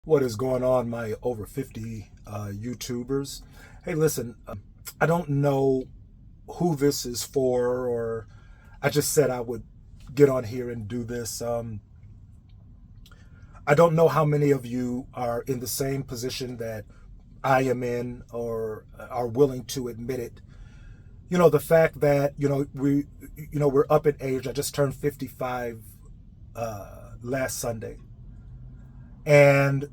What is going on, my over 50 YouTubers? Hey, listen, I don't know who this is for, or I just said I would get on here and do this. I don't know how many of you are in the same position that I am in or are willing to admit it. The fact that, we're up in age. I just turned 55 last Sunday. And,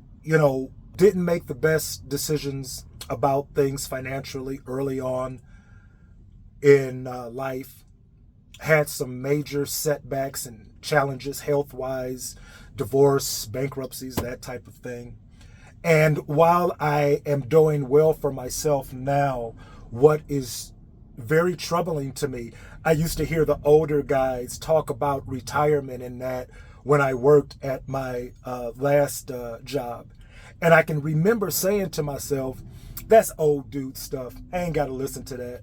didn't make the best decisions about things financially early on in life. Had some major setbacks and challenges health wise, divorce, bankruptcies, that type of thing. And while I am doing well for myself now, what is very troubling to me, I used to hear the older guys talk about retirement and that when I worked at my last job. And I can remember saying to myself, that's old dude stuff. I ain't got to listen to that.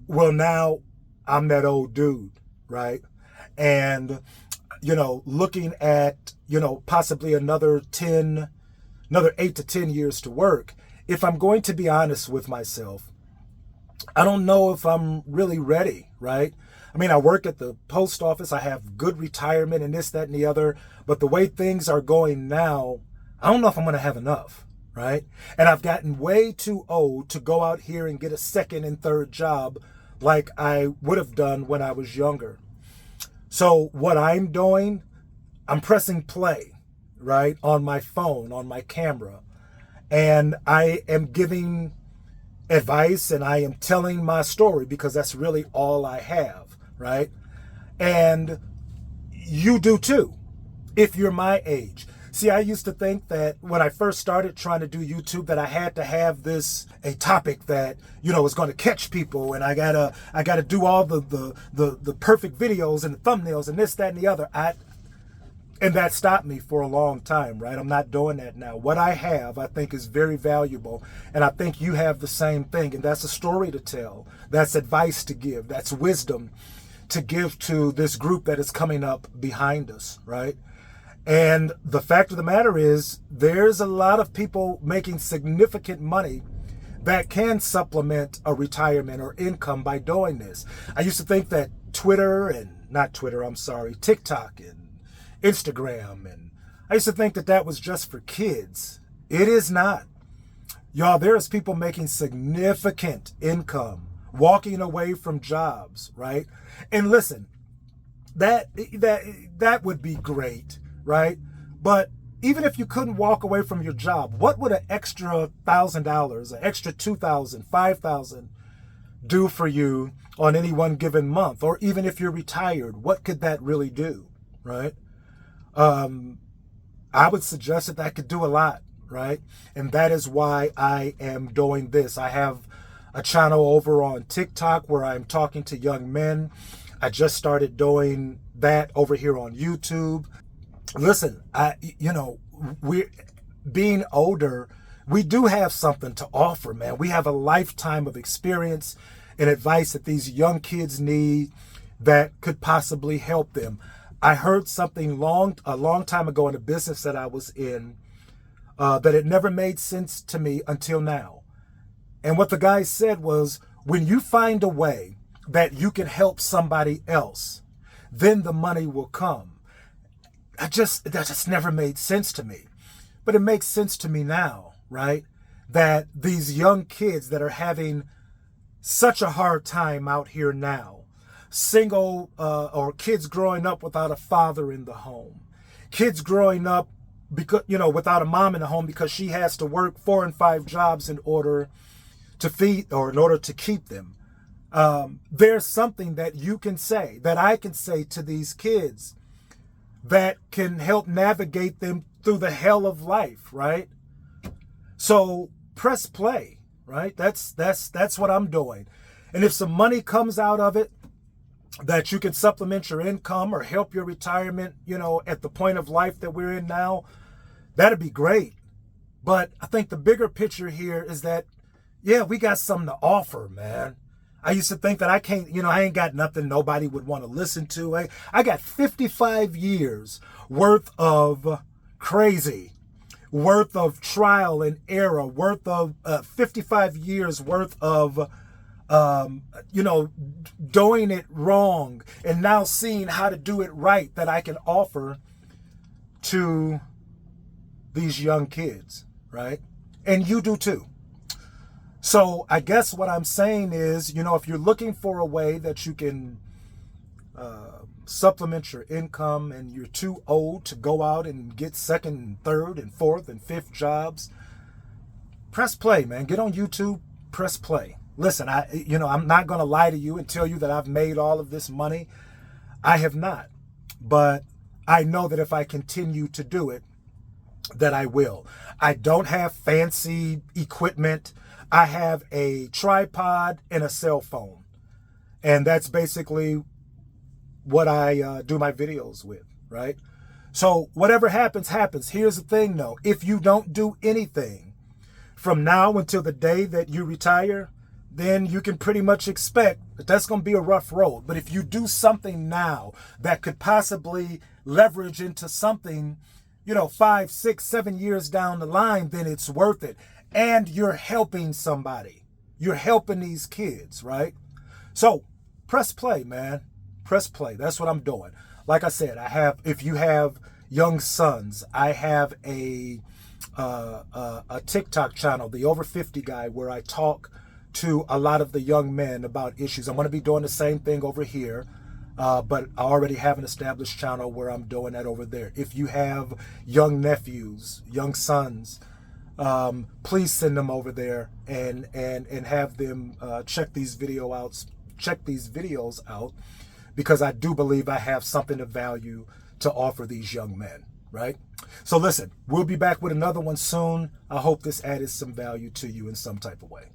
Well, now I'm that old dude, right? And, looking at, possibly another 8 to 10 years to work. If I'm going to be honest with myself, I don't know if I'm really ready, right? I mean, I work at the post office. I have good retirement and this, that, and the other. But the way things are going now, I don't know if I'm going to have enough, right? And I've gotten way too old to go out here and get a second and third job like I would have done when I was younger. So what I'm doing, I'm pressing play, right, on my phone, on my camera. And I am giving advice and I am telling my story because that's really all I have, right? And you do too, if you're my age. See, I used to think that when I first started trying to do YouTube that I had to have a topic that, was going to catch people, and I gotta do all the perfect videos and the thumbnails and this, that, and the other. And that stopped me for a long time, right? I'm not doing that now. What I have, I think, is very valuable. And I think you have the same thing. And that's a story to tell. That's advice to give. That's wisdom to give to this group that is coming up behind us, right? And the fact of the matter is, there's a lot of people making significant money that can supplement a retirement or income by doing this. I used to think that TikTok and Instagram, and I used to think that was just for kids. It is not. Y'all, there's people making significant income, walking away from jobs, right? And listen, that would be great, right? But even if you couldn't walk away from your job, what would an extra $1,000, an extra $2,000, $5,000 do for you on any one given month? Or even if you're retired, what could that really do, right? I would suggest that could do a lot, right? And that is why I am doing this. I have a channel over on TikTok where I'm talking to young men. I just started doing that over here on YouTube. Listen, we're being older. We do have something to offer, man. We have a lifetime of experience and advice that these young kids need that could possibly help them. I heard something a long time ago in a business that I was in that it never made sense to me until now. And what the guy said was, when you find a way that you can help somebody else, then the money will come. That just never made sense to me. But it makes sense to me now, right? That these young kids that are having such a hard time out here now, single or kids growing up without a father in the home, kids growing up because without a mom in the home because she has to work 4 and 5 jobs in order to feed or in order to keep them. There's something that you can say, that I can say to these kids that can help navigate them through the hell of life, right? So press play, right? That's what I'm doing. And if some money comes out of it that you can supplement your income or help your retirement, at the point of life that we're in now, that'd be great. But I think the bigger picture here is that, yeah, we got something to offer, man. I used to think that I ain't got nothing nobody would want to listen to. I got 55 years worth of crazy worth of trial and error, worth of 55 years worth of, doing it wrong, and now seeing how to do it right that I can offer to these young kids, right? And you do too. So I guess what I'm saying is, if you're looking for a way that you can supplement your income and you're too old to go out and get second and third and fourth and fifth jobs, press play, man. Get on YouTube, press play. Listen, I'm not going to lie to you and tell you that I've made all of this money. I have not. But I know that if I continue to do it, that I will. I don't have fancy equipment. I have a tripod and a cell phone. And that's basically what I do my videos with, right? So whatever happens, happens. Here's the thing, though. If you don't do anything from now until the day that you retire, then you can pretty much expect that that's going to be a rough road. But if you do something now that could possibly leverage into something, 5, 6, 7 years down the line, then it's worth it. And you're helping somebody. You're helping these kids, right? So press play, man. Press play. That's what I'm doing. Like I said, if you have young sons, I have a TikTok channel, the Over 50 Guy, where I talk to a lot of the young men about issues. I'm going to be doing the same thing over here, but I already have an established channel where I'm doing that over there. If you have young nephews, young sons, please send them over there and have them check these videos out, because I do believe I have something of value to offer these young men, right? So listen, we'll be back with another one soon. I hope this added some value to you in some type of way.